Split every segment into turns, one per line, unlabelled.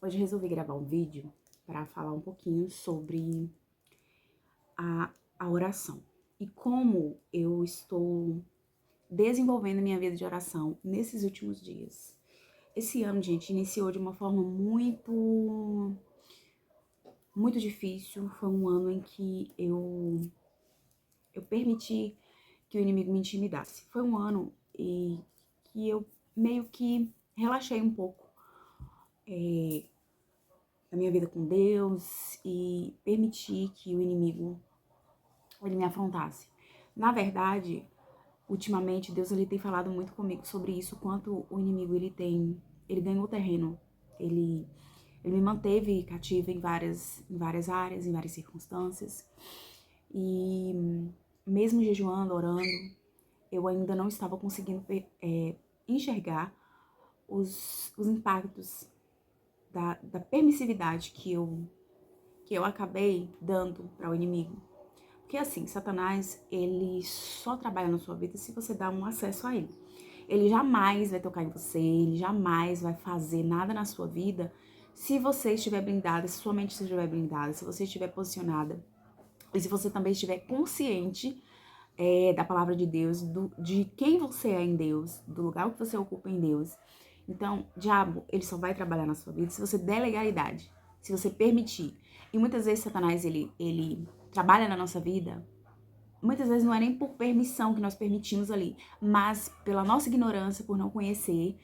Hoje eu resolvi gravar um vídeo para falar um pouquinho sobre a oração e como eu estou desenvolvendo minha vida de oração nesses últimos dias. Esse ano, gente, iniciou de uma forma muito difícil. Foi um ano em que eu permiti que o inimigo me intimidasse. Foi um ano que eu meio que relaxei um pouco da minha vida com Deus e permiti que o inimigo ele me afrontasse. Na verdade, ultimamente Deus ele tem falado muito comigo sobre isso, quanto o inimigo ele ganhou terreno, ele me manteve cativa em várias áreas, em várias circunstâncias. E mesmo jejuando, orando, eu ainda não estava conseguindo enxergar os impactos da permissividade que eu acabei dando para o inimigo. Porque assim, Satanás, ele só trabalha na sua vida se você dá um acesso a ele. Ele jamais vai tocar em você, ele jamais vai fazer nada na sua vida se você estiver blindada, se sua mente estiver blindada, se você estiver posicionada e se você também estiver consciente da palavra de Deus, de quem você é em Deus, do lugar que você ocupa em Deus. Então, diabo, ele só vai trabalhar na sua vida se você der legalidade, se você permitir. E muitas vezes Satanás, ele trabalha na nossa vida, muitas vezes não é nem por permissão que nós permitimos ali, mas pela nossa ignorância, por não conhecer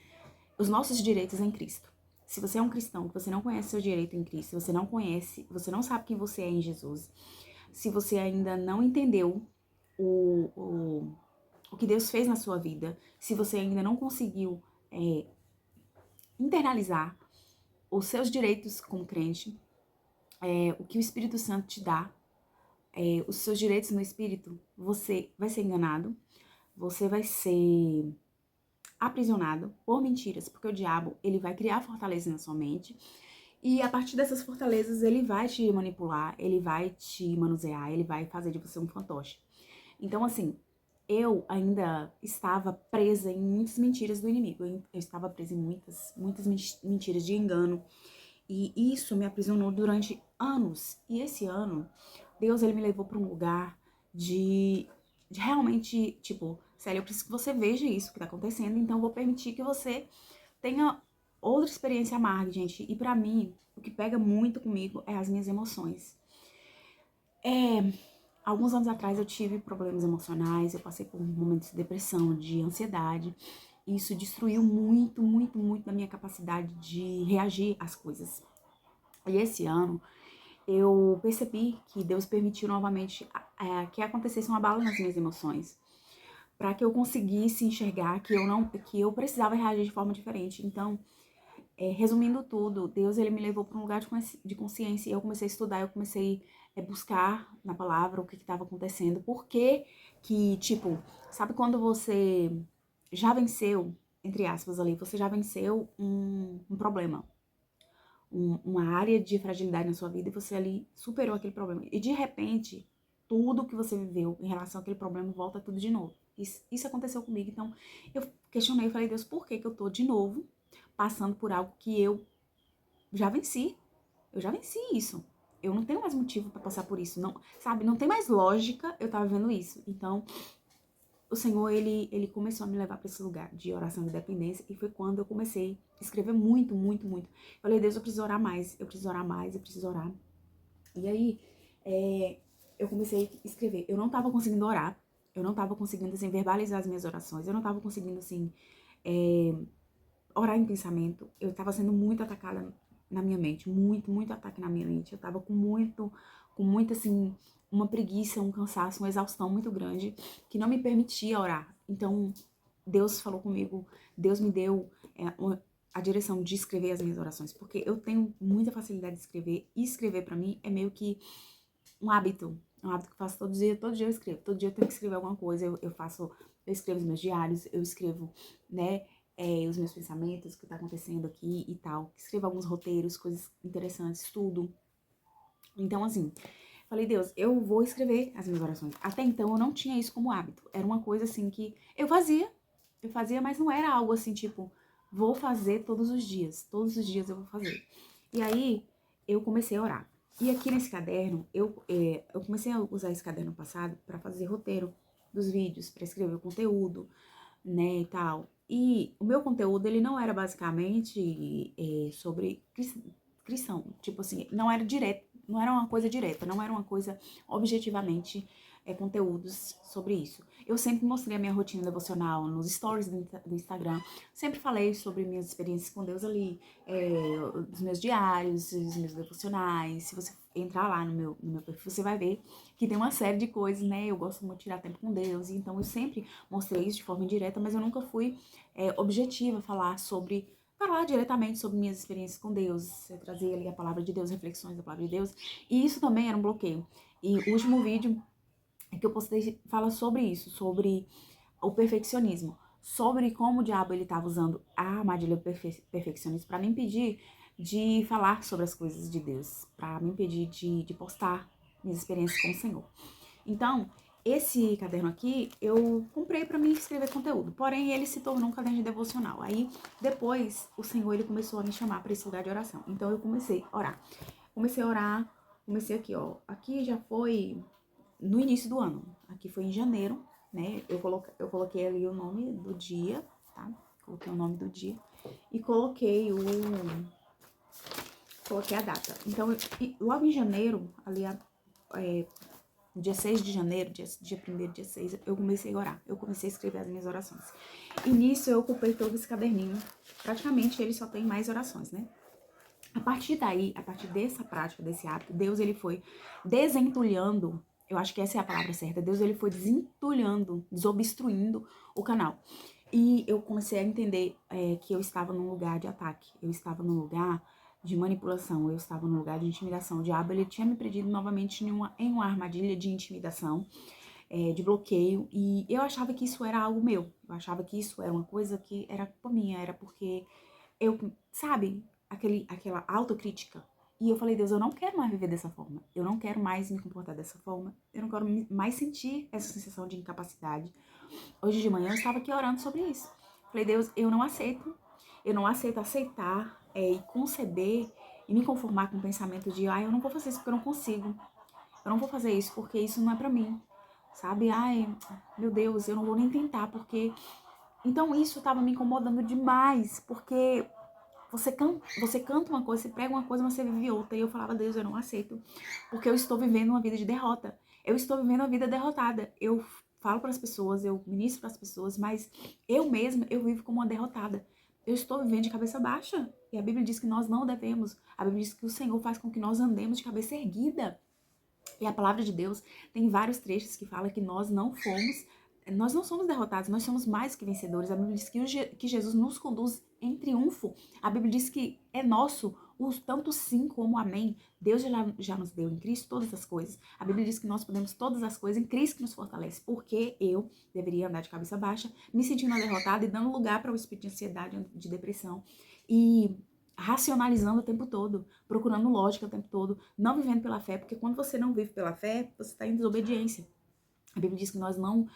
os nossos direitos em Cristo. Se você é um cristão, que você não conhece seu direito em Cristo, você não conhece, você não sabe quem você é em Jesus, se você ainda não entendeu o que Deus fez na sua vida, se você ainda não conseguiu internalizar os seus direitos como crente, o que o Espírito Santo te dá, os seus direitos no Espírito, você vai ser enganado, você vai ser aprisionado por mentiras, porque o diabo, ele vai criar fortalezas na sua mente, e a partir dessas fortalezas, ele vai te manipular, ele vai te manusear, ele vai fazer de você um fantoche. Então, assim, eu ainda estava presa em muitas mentiras do inimigo. Eu estava presa em muitas mentiras de engano. E isso me aprisionou durante anos. E esse ano, Deus ele me levou para um lugar de realmente, tipo, Célia, eu preciso que você veja isso que tá acontecendo, então eu vou permitir que você tenha outra experiência amarga, gente. E pra mim, o que pega muito comigo é as minhas emoções. Alguns anos atrás eu tive problemas emocionais, eu passei por momentos de depressão, de ansiedade. Isso destruiu muito da minha capacidade de reagir às coisas. E esse ano eu percebi que Deus permitiu novamente que acontecesse uma abalo nas minhas emoções, para que eu conseguisse enxergar que eu precisava reagir de forma diferente. Então, resumindo tudo, Deus ele me levou para um lugar de consciência e eu comecei a estudar, eu comecei a buscar na palavra o que estava acontecendo, por que, tipo, sabe quando você já venceu, entre aspas ali, você já venceu um problema, uma área de fragilidade na sua vida e você ali superou aquele problema. E de repente, tudo que você viveu em relação àquele problema volta tudo de novo. Isso aconteceu comigo, então eu questionei, eu falei, Deus, por que eu tô de novo passando por algo que eu já venci? Eu já venci isso. Eu não tenho mais motivo para passar por isso, não, sabe? Não tem mais lógica eu estar vivendo isso. Então, o Senhor, ele começou a me levar para esse lugar de oração de dependência e foi quando eu comecei a escrever muito. Eu falei, Deus, eu preciso orar mais, eu preciso orar mais, eu preciso orar. E aí, eu comecei a escrever. Eu não tava conseguindo orar, eu não tava conseguindo, assim, verbalizar as minhas orações, eu não tava conseguindo, assim, orar em pensamento. Eu tava sendo muito atacada na minha mente, muito ataque na minha mente. Eu tava com muito, assim, uma preguiça, um cansaço, uma exaustão muito grande que não me permitia orar. Então, Deus falou comigo, Deus me deu a direção de escrever as minhas orações, porque eu tenho muita facilidade de escrever, e escrever pra mim é meio que um hábito que eu faço todo dia eu escrevo, todo dia eu tenho que escrever alguma coisa, eu escrevo os meus diários, eu escrevo, né, os meus pensamentos, o que tá acontecendo aqui e tal, escrevo alguns roteiros, coisas interessantes, tudo. Então, assim, falei, Deus, eu vou escrever as minhas orações. Até então eu não tinha isso como hábito, era uma coisa assim que eu fazia, mas não era algo assim, tipo, vou fazer todos os dias eu vou fazer. E aí, eu comecei a orar. E aqui nesse caderno, eu comecei a usar esse caderno passado para fazer roteiro dos vídeos, para escrever o conteúdo, né, e tal. E o meu conteúdo, ele não era basicamente sobre cristão, tipo assim, não era direto, não era uma coisa direta, não era uma coisa objetivamente conteúdos sobre isso. Eu sempre mostrei a minha rotina devocional nos stories do Instagram, sempre falei sobre minhas experiências com Deus ali, os meus diários, os meus devocionais. Se você entrar lá no meu perfil, você vai ver que tem uma série de coisas, né? Eu gosto muito de tirar tempo com Deus, então eu sempre mostrei isso de forma indireta, mas eu nunca fui objetiva falar diretamente sobre minhas experiências com Deus, eu trazia ali a palavra de Deus, reflexões da palavra de Deus, e isso também era um bloqueio. E o último vídeo que eu postei fala sobre isso, sobre o perfeccionismo, sobre como o diabo ele estava usando a armadilha perfeccionista para me impedir de falar sobre as coisas de Deus, para me impedir de postar minhas experiências com o Senhor. Então, esse caderno aqui, eu comprei para mim escrever conteúdo, porém ele se tornou um caderno de devocional. Aí, depois, o Senhor ele começou a me chamar para esse lugar de oração. Então, eu comecei a orar. Comecei a orar, comecei aqui, ó. Aqui já foi no início do ano. Aqui foi em janeiro, né? Eu coloquei ali o nome do dia, tá? Coloquei o nome do dia e coloquei a data. Então, logo em janeiro, ali dia 6 de janeiro, dia 1º, dia 6, eu comecei a orar. Eu comecei a escrever as minhas orações. E nisso eu ocupei todo esse caderninho. Praticamente ele só tem mais orações, né? A partir daí, a partir dessa prática, desse hábito, Deus ele foi desentulhando, eu acho que essa é a palavra certa, Deus ele foi desentulhando, desobstruindo o canal. E eu comecei a entender que eu estava num lugar de ataque, eu estava num lugar de manipulação, eu estava num lugar de intimidação. O diabo ele tinha me prendido novamente em uma armadilha de intimidação, de bloqueio, e eu achava que isso era algo meu, eu achava que isso era uma coisa que era culpa minha, era porque eu, sabe, aquela autocrítica. E eu falei, Deus, eu não quero mais viver dessa forma. Eu não quero mais me comportar dessa forma. Eu não quero mais sentir essa sensação de incapacidade. Hoje de manhã eu estava aqui orando sobre isso. Falei, Deus, eu não aceito. Eu não aceito aceitar e conceber e me conformar com o pensamento de, eu não vou fazer isso porque eu não consigo. Eu não vou fazer isso porque isso não é pra mim. Sabe? Meu Deus, eu não vou nem tentar porque... Então isso estava me incomodando demais, porque você canta uma coisa, você prega uma coisa, mas você vive outra. E eu falava, Deus, eu não aceito, porque eu estou vivendo uma vida de derrota. Eu estou vivendo uma vida derrotada. Eu falo para as pessoas, eu ministro para as pessoas, mas eu mesma, eu vivo como uma derrotada. Eu estou vivendo de cabeça baixa. E a Bíblia diz que nós não devemos. A Bíblia diz que o Senhor faz com que nós andemos de cabeça erguida. E a palavra de Deus tem vários trechos que fala que nós não somos derrotados, nós somos mais que vencedores. A Bíblia diz que Jesus nos conduz em triunfo. A Bíblia diz que é nosso tanto sim como amém. Deus já nos deu em Cristo todas as coisas. A Bíblia diz que nós podemos todas as coisas em Cristo que nos fortalece. Porque eu deveria andar de cabeça baixa, me sentindo derrotada e dando lugar para o espírito de ansiedade, de depressão. E racionalizando o tempo todo, procurando lógica o tempo todo, não vivendo pela fé, porque quando você não vive pela fé, você está em desobediência. A Bíblia diz que nós não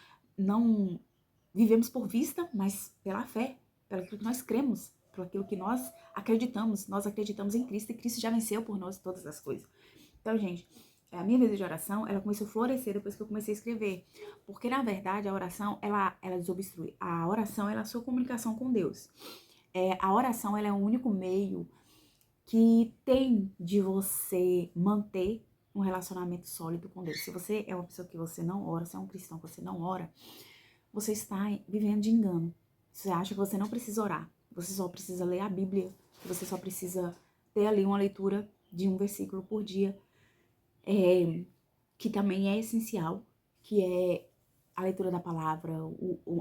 vivemos por vista, mas pela fé, pelo que nós cremos, pelo aquilo que nós acreditamos em Cristo, e Cristo já venceu por nós todas as coisas. Então, gente, a minha vida de oração, ela começou a florescer depois que eu comecei a escrever, porque, na verdade, a oração, ela desobstrui. A oração, ela é a sua comunicação com Deus. A oração, ela é o único meio que tem de você manter um relacionamento sólido com Deus. Se você é uma pessoa que você não ora, se é um cristão que você não ora, você está vivendo de engano. Você acha que você não precisa orar, você só precisa ler a Bíblia, você só precisa ter ali uma leitura de um versículo por dia, que também é essencial, que é a leitura da palavra,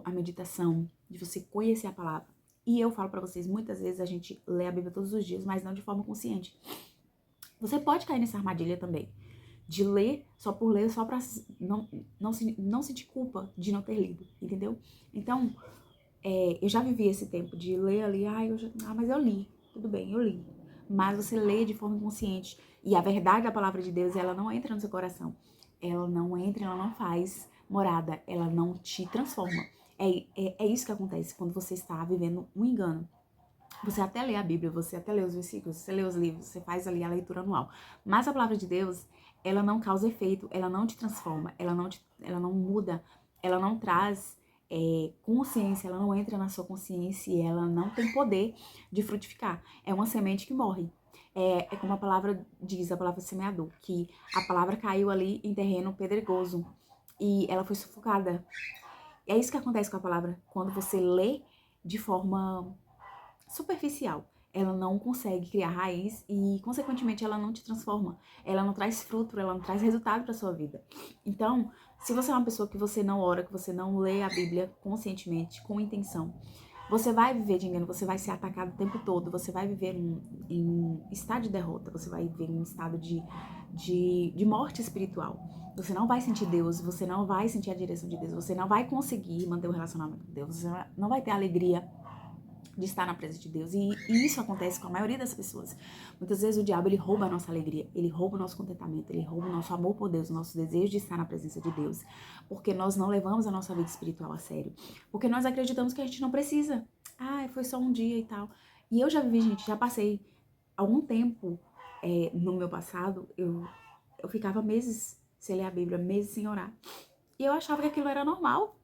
a meditação, de você conhecer a palavra. E eu falo pra vocês, muitas vezes a gente lê a Bíblia todos os dias, mas não de forma consciente. Você pode cair nessa armadilha também, de ler só por ler, só pra não sentir culpa de não ter lido, entendeu? Então, eu já vivi esse tempo de ler ali, mas eu li, tudo bem, eu li. Mas você lê de forma inconsciente. E a verdade da palavra de Deus, ela não entra no seu coração. Ela não entra, ela não faz morada, ela não te transforma. É isso que acontece quando você está vivendo um engano. Você até lê a Bíblia, você até lê os versículos, você lê os livros, você faz ali a leitura anual. Mas a palavra de Deus, ela não causa efeito, ela não te transforma, ela não muda, ela não traz consciência, ela não entra na sua consciência e ela não tem poder de frutificar. É uma semente que morre. É como a palavra diz, a palavra semeador, que a palavra caiu ali em terreno pedregoso e ela foi sufocada. É isso que acontece com a palavra. Quando você lê de forma superficial, ela não consegue criar raiz e, consequentemente, ela não te transforma. Ela não traz fruto, ela não traz resultado para sua vida. Então, se você é uma pessoa que você não ora, que você não lê a Bíblia conscientemente, com intenção, você vai viver de engano, você vai ser atacado o tempo todo, você vai viver em um estado de derrota, você vai viver em um estado de morte espiritual. Você não vai sentir Deus, você não vai sentir a direção de Deus, você não vai conseguir manter um relacionamento com Deus, você não vai ter alegria de estar na presença de Deus. E isso acontece com a maioria das pessoas. Muitas vezes o diabo, ele rouba a nossa alegria, ele rouba o nosso contentamento, ele rouba o nosso amor por Deus, o nosso desejo de estar na presença de Deus, porque nós não levamos a nossa vida espiritual a sério, porque nós acreditamos que a gente não precisa. Ah, foi só um dia e tal. E eu já vivi, gente, já passei algum tempo no meu passado, eu ficava meses sem ler a Bíblia, meses sem orar. E eu achava que aquilo era normal,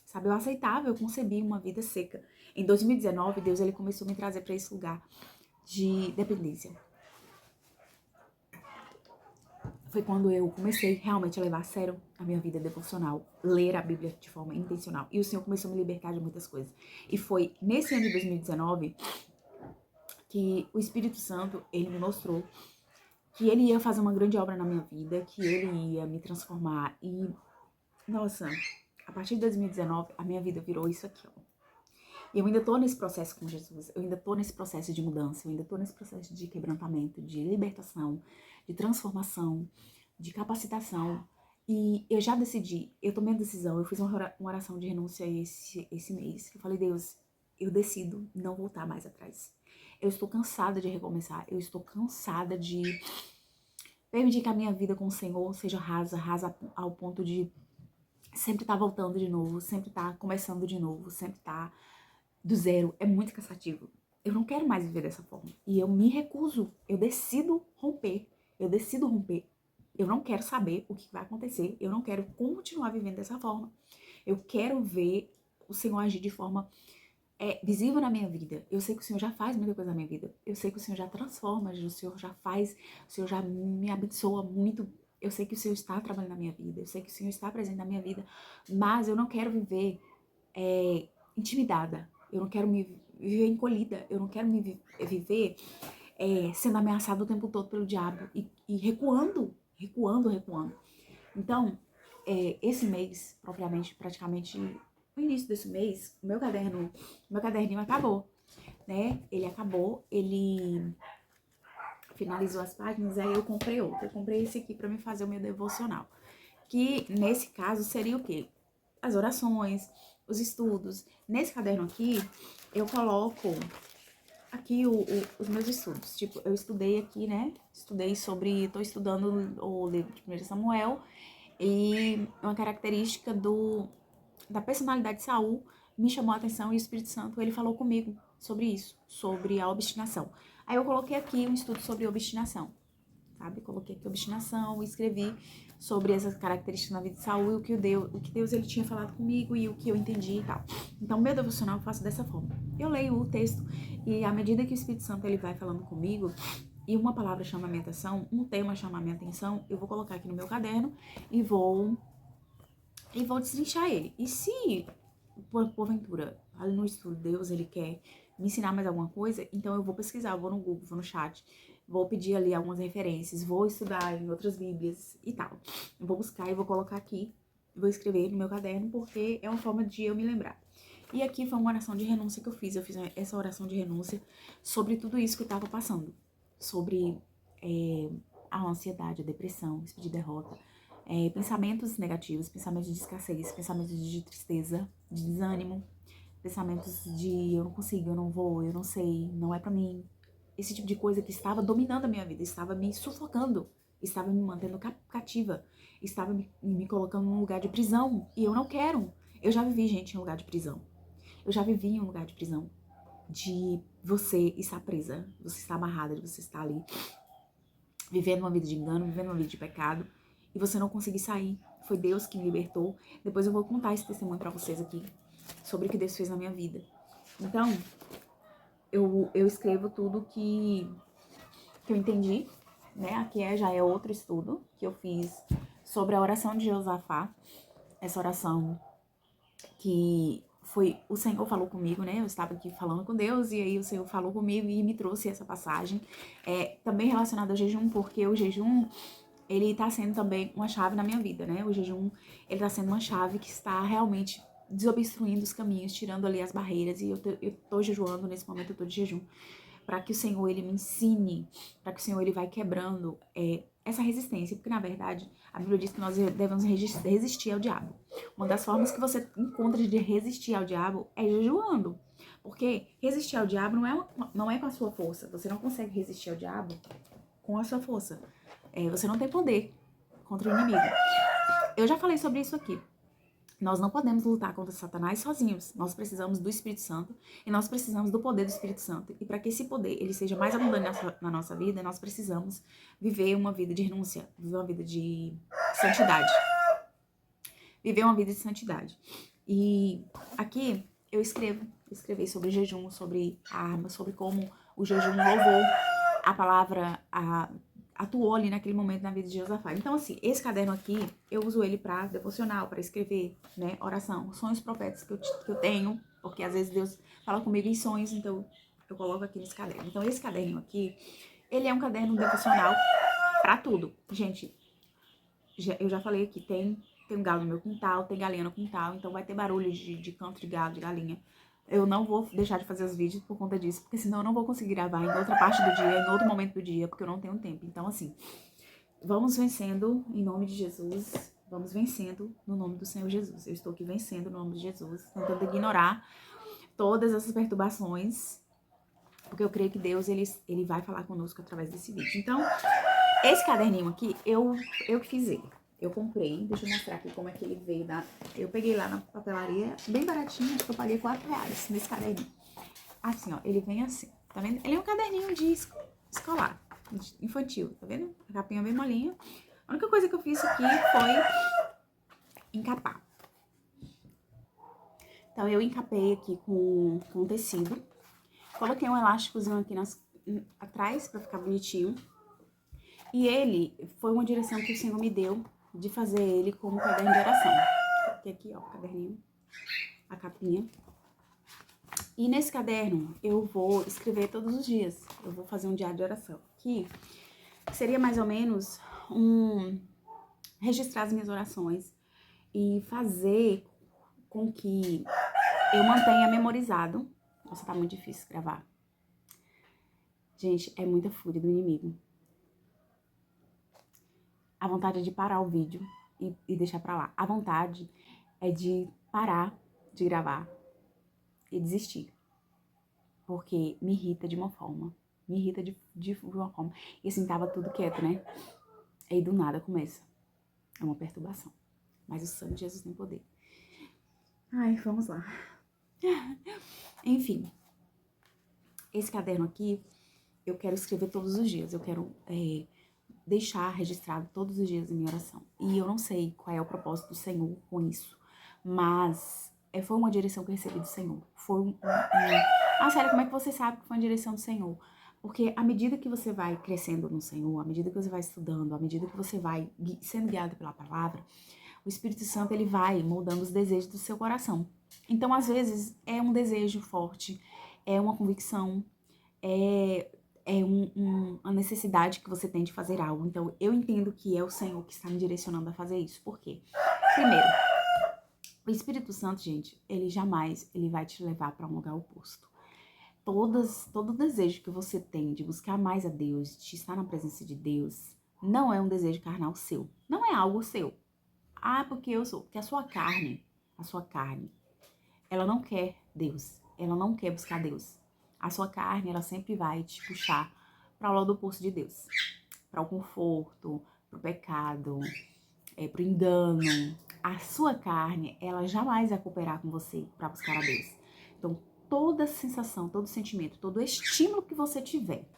sabe? Eu aceitava, eu concebi uma vida seca. Em 2019, Deus ele começou a me trazer para esse lugar de dependência. Foi quando eu comecei realmente a levar a sério a minha vida devocional, ler a Bíblia de forma intencional. E o Senhor começou a me libertar de muitas coisas. E foi nesse ano de 2019 que o Espírito Santo, ele me mostrou que ele ia fazer uma grande obra na minha vida, que ele ia me transformar. E, nossa, a partir de 2019, a minha vida virou isso aqui, ó. E eu ainda tô nesse processo com Jesus, eu ainda tô nesse processo de mudança, eu ainda tô nesse processo de quebrantamento, de libertação, de transformação, de capacitação. E eu já decidi, eu tomei a decisão, eu fiz uma oração de renúncia esse mês. Eu falei, Deus, eu decido não voltar mais atrás. Eu estou cansada de recomeçar, eu estou cansada de permitir que a minha vida com o Senhor seja rasa, rasa ao ponto de sempre estar voltando de novo, sempre estar começando de novo, sempre estar do zero. É muito cansativo. Eu não quero mais viver dessa forma. E eu me recuso. Eu decido romper. Eu decido romper. Eu não quero saber o que vai acontecer. Eu não quero continuar vivendo dessa forma. Eu quero ver o Senhor agir de forma visível na minha vida. Eu sei que o Senhor já faz muita coisa na minha vida. Eu sei que o Senhor já transforma, o Senhor já faz, o Senhor já me abençoa muito. Eu sei que o Senhor está trabalhando na minha vida. Eu sei que o Senhor está presente na minha vida. Mas eu não quero viver intimidada. Eu não quero me viver encolhida. Eu não quero me viver sendo ameaçada o tempo todo pelo diabo e recuando. Então, esse mês, propriamente, praticamente no início desse mês, meu caderninho acabou, né? Ele acabou, ele finalizou as páginas, aí eu comprei outro. Eu comprei esse aqui pra me fazer o meu devocional. Que, nesse caso, seria o quê? As orações, os estudos. Nesse caderno aqui, eu coloco aqui os meus estudos. Tipo, eu estudei aqui, né? Tô estudando o livro de 1 Samuel. E uma característica da personalidade de Saul me chamou a atenção e o Espírito Santo, ele falou comigo sobre isso, sobre a obstinação. Aí eu coloquei aqui um estudo sobre obstinação, sabe? Coloquei aqui obstinação, escrevi sobre essas características na vida de Saul e o que Deus ele tinha falado comigo e o que eu entendi e tal. Então, meu devocional eu faço dessa forma. Eu leio o texto e à medida que o Espírito Santo ele vai falando comigo e uma palavra chama a minha atenção, um tema chama a minha atenção, eu vou colocar aqui no meu caderno e vou destrinchar ele. E se, porventura, ali no estudo, Deus, ele quer me ensinar mais alguma coisa, então eu vou pesquisar, eu vou no Google, vou no chat, vou pedir ali algumas referências, vou estudar em outras bíblias e tal. Eu vou buscar e vou colocar aqui, vou escrever no meu caderno, porque é uma forma de eu me lembrar. E aqui foi uma oração de renúncia que eu fiz essa oração de renúncia sobre tudo isso que eu tava passando, sobre a ansiedade, a depressão, esse de derrota, pensamentos negativos, pensamentos de escassez, pensamentos de tristeza, de desânimo, pensamentos de eu não consigo, eu não vou, eu não sei, não é pra mim. Esse tipo de coisa que estava dominando a minha vida, estava me sufocando, estava me mantendo cativa, estava me colocando num lugar de prisão. E eu não quero. Eu já vivi, gente, em um lugar de prisão. Eu já vivi em um lugar de prisão, de você está presa, você está amarrada, você está ali vivendo uma vida de engano, vivendo uma vida de pecado, e você não conseguir sair. Foi Deus que me libertou. Depois eu vou contar esse testemunho pra vocês aqui, sobre o que Deus fez na minha vida. Então, eu escrevo tudo que eu entendi, né? Aqui já é outro estudo que eu fiz sobre a oração de Josafá. Essa oração que foi, o Senhor falou comigo, né? Eu estava aqui falando com Deus e aí o Senhor falou comigo e me trouxe essa passagem. Também relacionada ao jejum, porque o jejum, ele tá sendo também uma chave na minha vida, né? O jejum, ele tá sendo uma chave que está realmente desobstruindo os caminhos, tirando ali as barreiras, e eu tô jejuando, nesse momento eu tô de jejum, para que o Senhor, ele me ensine, para que o Senhor, ele vai quebrando essa resistência, porque na verdade, a Bíblia diz que nós devemos resistir ao diabo. Uma das formas que você encontra de resistir ao diabo é jejuando, porque resistir ao diabo não é com a sua força, você não consegue resistir ao diabo com a sua força, você não tem poder contra o inimigo. Eu já falei sobre isso aqui. Nós não podemos lutar contra Satanás sozinhos. Nós precisamos do Espírito Santo e nós precisamos do poder do Espírito Santo. E para que esse poder ele seja mais abundante na nossa vida, nós precisamos viver uma vida de renúncia, viver uma vida de santidade. Viver uma vida de santidade. E aqui eu escrevi sobre jejum, sobre a arma, sobre como o jejum louvou a palavra, atuou ali naquele momento na vida de Josafá. Então, assim, esse caderno aqui, eu uso ele para devocional, para escrever, né, oração, sonhos proféticos que eu tenho, porque às vezes Deus fala comigo em sonhos, então eu coloco aqui nesse caderno. Então, esse caderno aqui, ele é um caderno devocional para tudo. Gente, eu já falei aqui, tem um galo no meu quintal, tem galinha no quintal, então vai ter barulho de canto de galo, de galinha. Eu não vou deixar de fazer os vídeos por conta disso, porque senão eu não vou conseguir gravar em outra parte do dia, em outro momento do dia, porque eu não tenho tempo. Então, assim, vamos vencendo em nome de Jesus, vamos vencendo no nome do Senhor Jesus. Eu estou aqui vencendo no nome de Jesus, tentando ignorar todas essas perturbações, porque eu creio que Deus, ele vai falar conosco através desse vídeo. Então, esse caderninho aqui, eu que fiz ele. Eu comprei, deixa eu mostrar aqui como é que ele veio eu peguei lá na papelaria, bem baratinho, acho que eu paguei R$4 nesse caderninho. Assim, ó, ele vem assim, tá vendo? Ele é um caderninho de escolar, infantil, tá vendo? A capinha bem molinha. A única coisa que eu fiz aqui foi encapar. Então, eu encapei aqui com tecido. Coloquei um elásticozinho aqui atrás pra ficar bonitinho. E ele foi uma direção que o Senhor me deu de fazer ele como caderno de oração. Tem aqui, ó, o caderninho, a capinha. E nesse caderno eu vou escrever todos os dias. Eu vou fazer um diário de oração. Que seria mais ou menos registrar as minhas orações e fazer com que eu mantenha memorizado. Nossa, tá muito difícil gravar. Gente, é muita fúria do inimigo. A vontade é de parar o vídeo e deixar pra lá. A vontade é de parar de gravar e desistir. Porque me irrita de uma forma. Me irrita de uma forma. E assim, tava tudo quieto, né? Aí do nada começa. É uma perturbação. Mas o sangue de Jesus tem poder. Ai, vamos lá. Enfim. Esse caderno aqui, eu quero escrever todos os dias. Eu quero deixar registrado todos os dias em minha oração. E eu não sei qual é o propósito do Senhor com isso, mas foi uma direção que eu recebi do Senhor. Foi sério, como é que você sabe que foi uma direção do Senhor? Porque à medida que você vai crescendo no Senhor, à medida que você vai estudando, à medida que você vai sendo guiado pela palavra, o Espírito Santo, ele vai moldando os desejos do seu coração. Então, às vezes, é um desejo forte, é uma convicção, é uma necessidade que você tem de fazer algo. Então, eu entendo que é o Senhor que está me direcionando a fazer isso. Por quê? Primeiro, o Espírito Santo, gente, ele jamais vai te levar para um lugar oposto. Todo desejo que você tem de buscar mais a Deus, de estar na presença de Deus, não é um desejo carnal seu. Não é algo seu. Ah, porque eu sou. Porque a sua carne, ela não quer Deus. Ela não quer buscar Deus. A sua carne, ela sempre vai te puxar para o lado oposto de Deus. Para o conforto, para o pecado, para o engano. A sua carne, ela jamais vai cooperar com você para buscar a Deus. Então, toda sensação, todo sentimento, todo estímulo que você tiver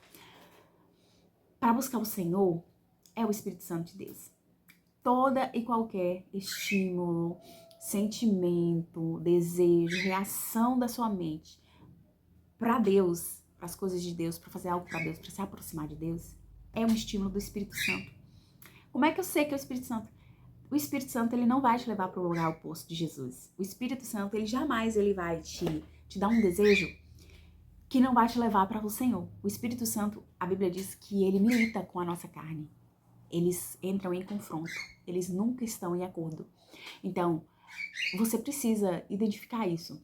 para buscar o Senhor, é o Espírito Santo de Deus. Toda e qualquer estímulo, sentimento, desejo, reação da sua mente para Deus, para as coisas de Deus, para fazer algo para Deus, para se aproximar de Deus, é um estímulo do Espírito Santo. Como é que eu sei que é o Espírito Santo? O Espírito Santo, ele não vai te levar para o lugar oposto de Jesus. O Espírito Santo, ele jamais vai te dar um desejo que não vai te levar para o Senhor. O Espírito Santo, a Bíblia diz que ele milita com a nossa carne. Eles entram em confronto. Eles nunca estão em acordo. Então, você precisa identificar isso.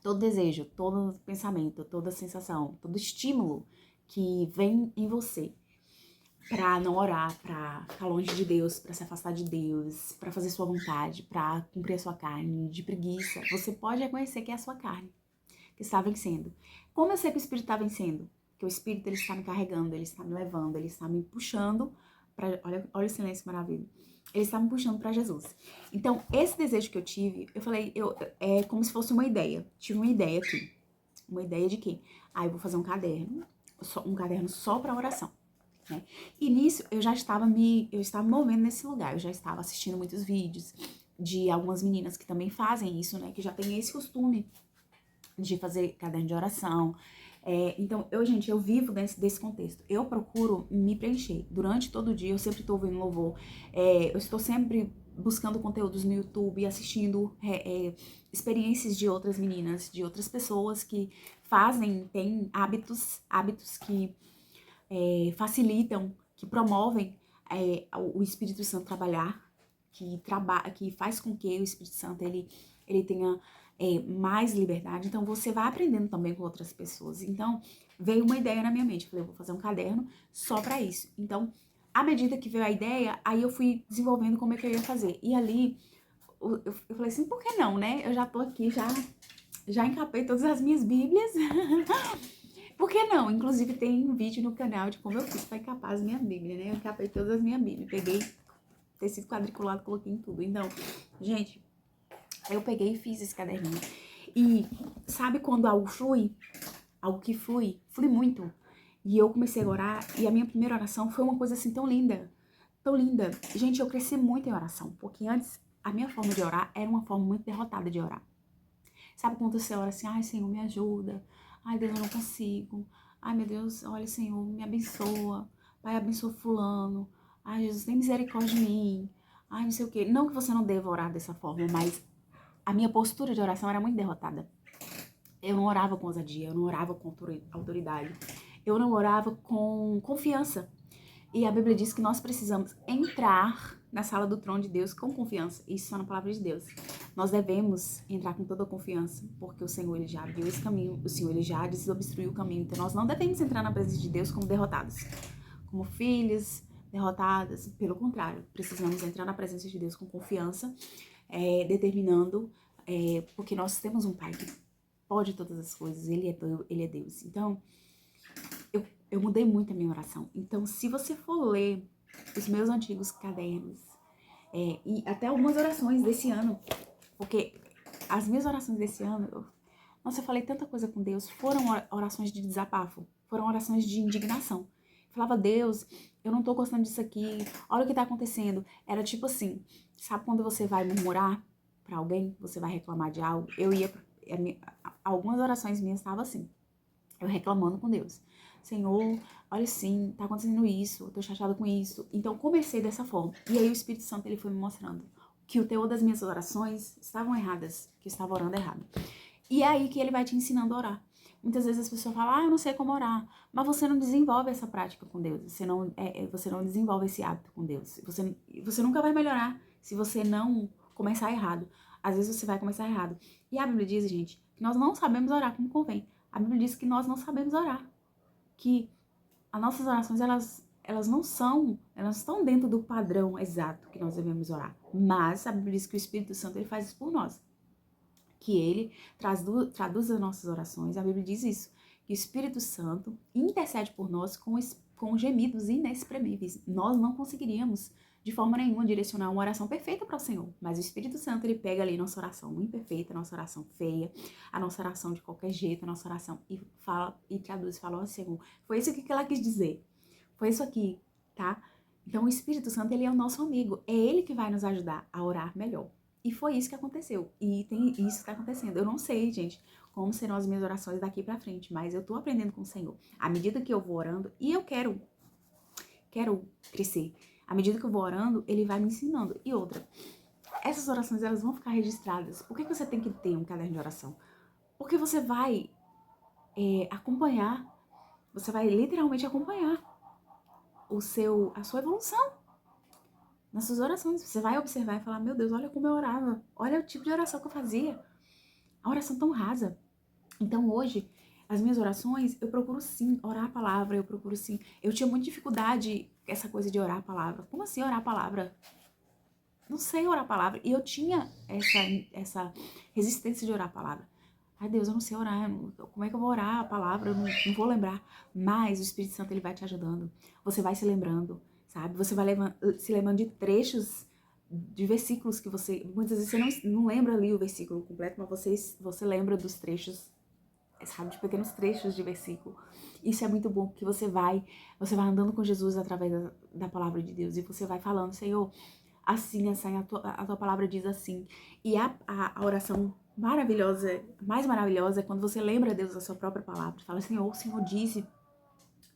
Todo desejo, todo pensamento, toda sensação, todo estímulo que vem em você para não orar, para ficar longe de Deus, para se afastar de Deus, para fazer sua vontade, para cumprir a sua carne, de preguiça, você pode reconhecer que é a sua carne que está vencendo. Como eu sei que o Espírito está vencendo? Que o Espírito, ele está me carregando, ele está me levando, ele está me puxando para... Olha o silêncio maravilhoso. Ele está me puxando para Jesus. Então, esse desejo que eu tive, eu falei, é como se fosse uma ideia. Tive uma ideia aqui. Uma ideia de quê? Eu vou fazer um caderno só para oração. Né? E nisso, eu estava me movendo nesse lugar. Eu já estava assistindo muitos vídeos de algumas meninas que também fazem isso, né? Que já tem esse costume de fazer caderno de oração. Então, eu vivo desse contexto. Eu procuro me preencher. Durante todo o dia, eu sempre estou ouvindo louvor. Eu estou sempre buscando conteúdos no YouTube, assistindo experiências de outras meninas, de outras pessoas que têm hábitos que facilitam, que promovem o Espírito Santo trabalhar, que faz com que o Espírito Santo ele tenha mais liberdade. Então, você vai aprendendo também com outras pessoas. Então, veio uma ideia na minha mente. Falei, eu vou fazer um caderno só para isso. Então, à medida que veio a ideia, aí eu fui desenvolvendo como é que eu ia fazer. E ali, eu falei assim, por que não, né? Eu já tô aqui, já encapei todas as minhas bíblias. Por que não? Inclusive, tem um vídeo no canal de como eu fiz para encapar as minhas bíblias, né? Eu encapei todas as minhas bíblias. Peguei tecido quadriculado, coloquei em tudo. Então, gente... Aí eu peguei e fiz esse caderninho. E sabe quando algo flui? Algo que flui muito. E eu comecei a orar, e a minha primeira oração foi uma coisa assim tão linda. Tão linda. Gente, eu cresci muito em oração, porque antes a minha forma de orar era uma forma muito derrotada de orar. Sabe quando você ora assim, ai Senhor, me ajuda. Ai Deus, eu não consigo. Ai meu Deus, olha Senhor, me abençoa. Pai, abençoa fulano. Ai Jesus, tem misericórdia de mim. Ai não sei o quê. Não que você não deva orar dessa forma, mas a minha postura de oração era muito derrotada. Eu não orava com ousadia, eu não orava com autoridade, eu não orava com confiança. E a Bíblia diz que nós precisamos entrar na sala do trono de Deus com confiança. Isso só na palavra de Deus. Nós devemos entrar com toda a confiança, porque o Senhor, ele já abriu esse caminho, o Senhor, ele já desobstruiu o caminho. Então nós não devemos entrar na presença de Deus como derrotados, como filhas derrotadas. Pelo contrário, precisamos entrar na presença de Deus com confiança, determinando, porque nós temos um Pai que pode todas as coisas, ele é Deus. Então, eu mudei muito a minha oração. Então, se você for ler os meus antigos cadernos, e até algumas orações desse ano, porque as minhas orações desse ano, nossa, eu falei tanta coisa com Deus, foram orações de desabafo, foram orações de indignação. Eu falava, Deus, eu não tô gostando disso aqui, olha o que tá acontecendo. Era tipo assim, sabe quando você vai murmurar pra alguém, você vai reclamar de algo? Algumas orações minhas estavam assim, eu reclamando com Deus. Senhor, olha assim, tá acontecendo isso, eu tô chateada com isso. Então, comecei dessa forma. E aí o Espírito Santo, ele foi me mostrando que o teor das minhas orações estavam erradas, que eu estava orando errado. E é aí que ele vai te ensinando a orar. Muitas vezes as pessoas falam, eu não sei como orar. Mas você não desenvolve essa prática com Deus. Você não desenvolve esse hábito com Deus. Você nunca vai melhorar se você não começar errado. Às vezes você vai começar errado. E a Bíblia diz, gente, que nós não sabemos orar como convém. A Bíblia diz que nós não sabemos orar. Que as nossas orações, elas não estão dentro do padrão exato que nós devemos orar. Mas a Bíblia diz que o Espírito Santo, ele faz isso por nós. Que ele traduz as nossas orações. A Bíblia diz isso, que o Espírito Santo intercede por nós com gemidos inexprimíveis. Nós não conseguiríamos, de forma nenhuma, direcionar uma oração perfeita para o Senhor. Mas o Espírito Santo, ele pega ali nossa oração imperfeita, nossa oração feia, a nossa oração de qualquer jeito, a nossa oração, e fala, e traduz, fala, ó Senhor, foi isso que ela quis dizer. Foi isso aqui, tá? Então o Espírito Santo, ele é o nosso amigo. É ele que vai nos ajudar a orar melhor. E foi isso que aconteceu. E tem isso que está acontecendo. Eu não sei, gente, como serão as minhas orações daqui pra frente, mas eu tô aprendendo com o Senhor. À medida que eu vou orando, e eu quero crescer. À medida que eu vou orando, ele vai me ensinando. E outra, essas orações, elas vão ficar registradas. Por que você tem que ter um caderno de oração? Porque você vai acompanhar, você vai literalmente acompanhar a sua evolução nas suas orações. Você vai observar e falar, meu Deus, olha como eu orava. Olha o tipo de oração que eu fazia. A oração tão rasa. Então hoje, as minhas orações, eu procuro sim orar a palavra, eu procuro sim. Eu tinha muita dificuldade essa coisa de orar a palavra. Como assim orar a palavra? Não sei orar a palavra. E eu tinha essa resistência de orar a palavra. Ai Deus, eu não sei orar, como é que eu vou orar a palavra? Eu não vou lembrar. Mas o Espírito Santo, ele vai te ajudando. Você vai se lembrando, sabe? Você vai se lembrando de trechos, de versículos que você... Muitas vezes você não lembra ali o versículo completo, mas você lembra dos trechos, sabe? De pequenos trechos de versículo. Isso é muito bom, porque você vai andando com Jesus através da palavra de Deus. E você vai falando, Senhor, assim, a tua palavra diz assim. E a oração maravilhosa, mais maravilhosa, é quando você lembra, Deus, da sua própria palavra. Fala, Senhor, o Senhor disse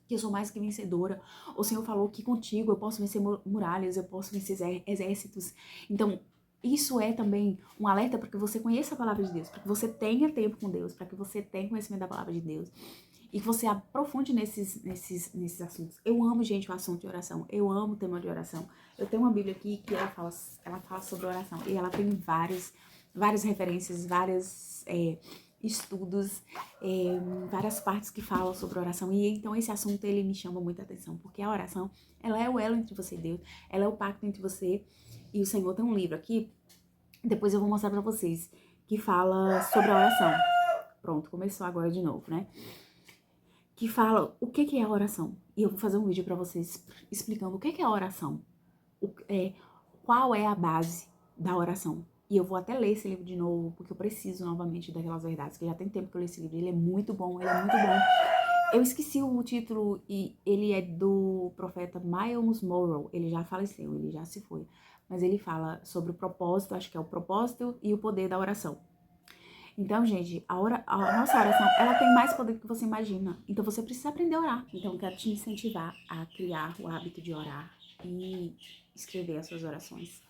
que eu sou mais que vencedora. O Senhor falou que contigo eu posso vencer muralhas, eu posso vencer exércitos. Então, isso é também um alerta para que você conheça a palavra de Deus, para que você tenha tempo com Deus, para que você tenha conhecimento da palavra de Deus. E que você aprofunde nesses assuntos. Eu amo, gente, o assunto de oração. Eu amo o tema de oração. Eu tenho uma Bíblia aqui que ela fala sobre oração. E ela tem várias referências, vários estudos, várias partes que falam sobre oração. E então esse assunto, ele me chama muita atenção. Porque a oração, ela é o elo entre você e Deus. Ela é o pacto entre você e o Senhor. Tem um livro aqui, depois eu vou mostrar pra vocês, que fala sobre a oração. Pronto, começou agora de novo, né? Que fala o que é a oração. E eu vou fazer um vídeo para vocês explicando o que é a oração, qual é a base da oração. E eu vou até ler esse livro de novo, porque eu preciso novamente daquelas verdades, que já tem tempo que eu li esse livro. Ele é muito bom, ele é muito bom. Eu esqueci o título, e ele é do profeta Miles Monroe. Ele já faleceu, ele já se foi. Mas ele fala sobre o propósito, acho que é o propósito e o poder da oração. Então, gente, a nossa oração, ela tem mais poder do que você imagina. Então, você precisa aprender a orar. Então, eu quero te incentivar a criar o hábito de orar e escrever as suas orações.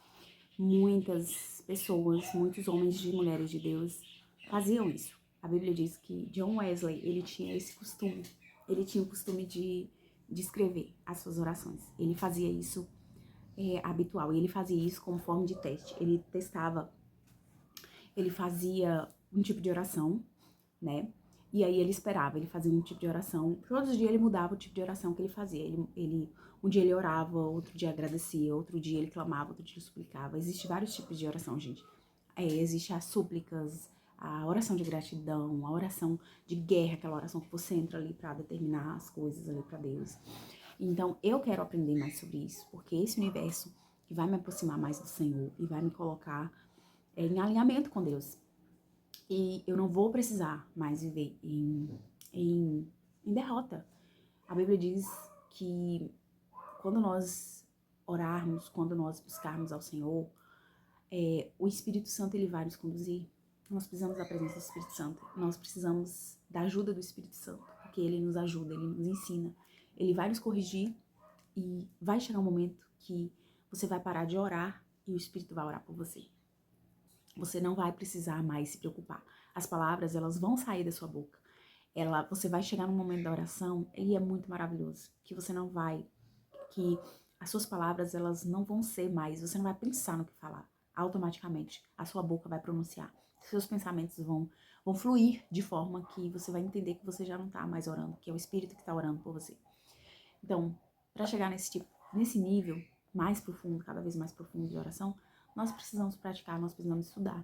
Muitas pessoas, muitos homens e mulheres de Deus faziam isso. A Bíblia diz que John Wesley, ele tinha esse costume. Ele tinha o costume de escrever as suas orações. Ele fazia isso habitual. E ele fazia isso como forma de teste. Ele testava, ele fazia um tipo de oração, né? E aí ele esperava, ele fazia um tipo de oração. Todos os dias ele mudava o tipo de oração que ele fazia. Um dia ele orava, outro dia agradecia, outro dia ele clamava, outro dia suplicava. Existem vários tipos de oração, gente. Existe as súplicas, a oração de gratidão, a oração de guerra, aquela oração que você entra ali pra determinar as coisas ali pra Deus. Então, eu quero aprender mais sobre isso, porque esse universo que vai me aproximar mais do Senhor e vai me colocar em alinhamento com Deus. E eu não vou precisar mais viver em derrota. A Bíblia diz que quando nós orarmos, quando nós buscarmos ao Senhor, o Espírito Santo, ele vai nos conduzir. Nós precisamos da presença do Espírito Santo. Nós precisamos da ajuda do Espírito Santo, porque ele nos ajuda, ele nos ensina. Ele vai nos corrigir e vai chegar um momento que você vai parar de orar e o Espírito vai orar por você. Você não vai precisar mais se preocupar. As palavras, elas vão sair da sua boca. Você vai chegar num momento da oração e é muito maravilhoso. Que as suas palavras, elas não vão ser mais, você não vai pensar no que falar. Automaticamente, a sua boca vai pronunciar. Seus pensamentos vão fluir de forma que você vai entender que você já não tá mais orando, que é o Espírito que tá orando por você. Então, para chegar nesse nível mais profundo, cada vez mais profundo de oração, nós precisamos praticar, nós precisamos estudar.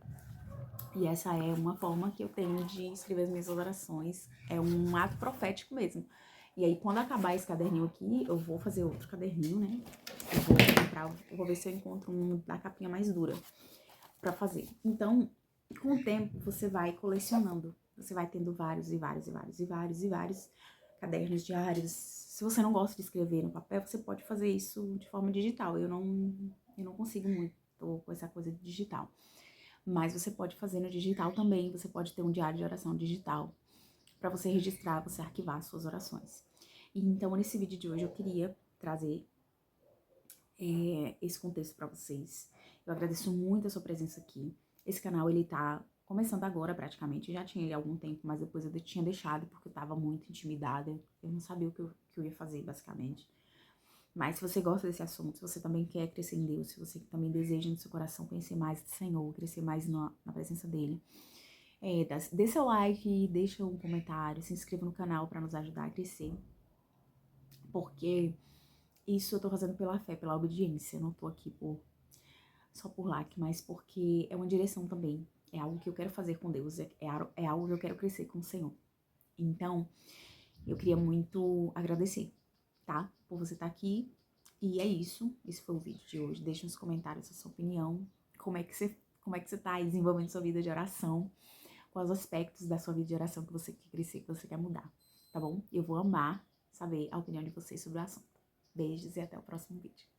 E essa é uma forma que eu tenho de escrever as minhas orações. É um ato profético mesmo. E aí, quando acabar esse caderninho aqui, eu vou fazer outro caderninho, né? Eu vou ver se eu encontro um da capinha mais dura pra fazer. Então, com o tempo, você vai colecionando. Você vai tendo vários e vários e vários e vários e vários cadernos diários. Se você não gosta de escrever no papel, você pode fazer isso de forma digital. Eu não consigo muito com essa coisa de digital. Mas você pode fazer no digital também. Você pode ter um diário de oração digital para você registrar, você arquivar as suas orações. E então, nesse vídeo de hoje, eu queria trazer esse contexto para vocês. Eu agradeço muito a sua presença aqui. Esse canal, ele tá começando agora praticamente, já tinha ele há algum tempo, mas depois eu tinha deixado porque eu tava muito intimidada, eu não sabia o que eu ia fazer, basicamente. Mas se você gosta desse assunto, se você também quer crescer em Deus, se você também deseja no seu coração conhecer mais do Senhor, crescer mais na presença dele, dê seu like, deixa um comentário, se inscreva no canal para nos ajudar a crescer, porque isso eu tô fazendo pela fé, pela obediência, eu não tô aqui só por like, mas porque é uma direção também, é algo que eu quero fazer com Deus, é algo que eu quero crescer com o Senhor. Então, eu queria muito agradecer, tá? Por você estar aqui. E é isso. Esse foi o vídeo de hoje. Deixa nos comentários a sua opinião. Como é que você tá aí desenvolvendo sua vida de oração? Quais aspectos da sua vida de oração que você quer crescer, que você quer mudar, tá bom? Eu vou amar saber a opinião de vocês sobre o assunto. Beijos e até o próximo vídeo.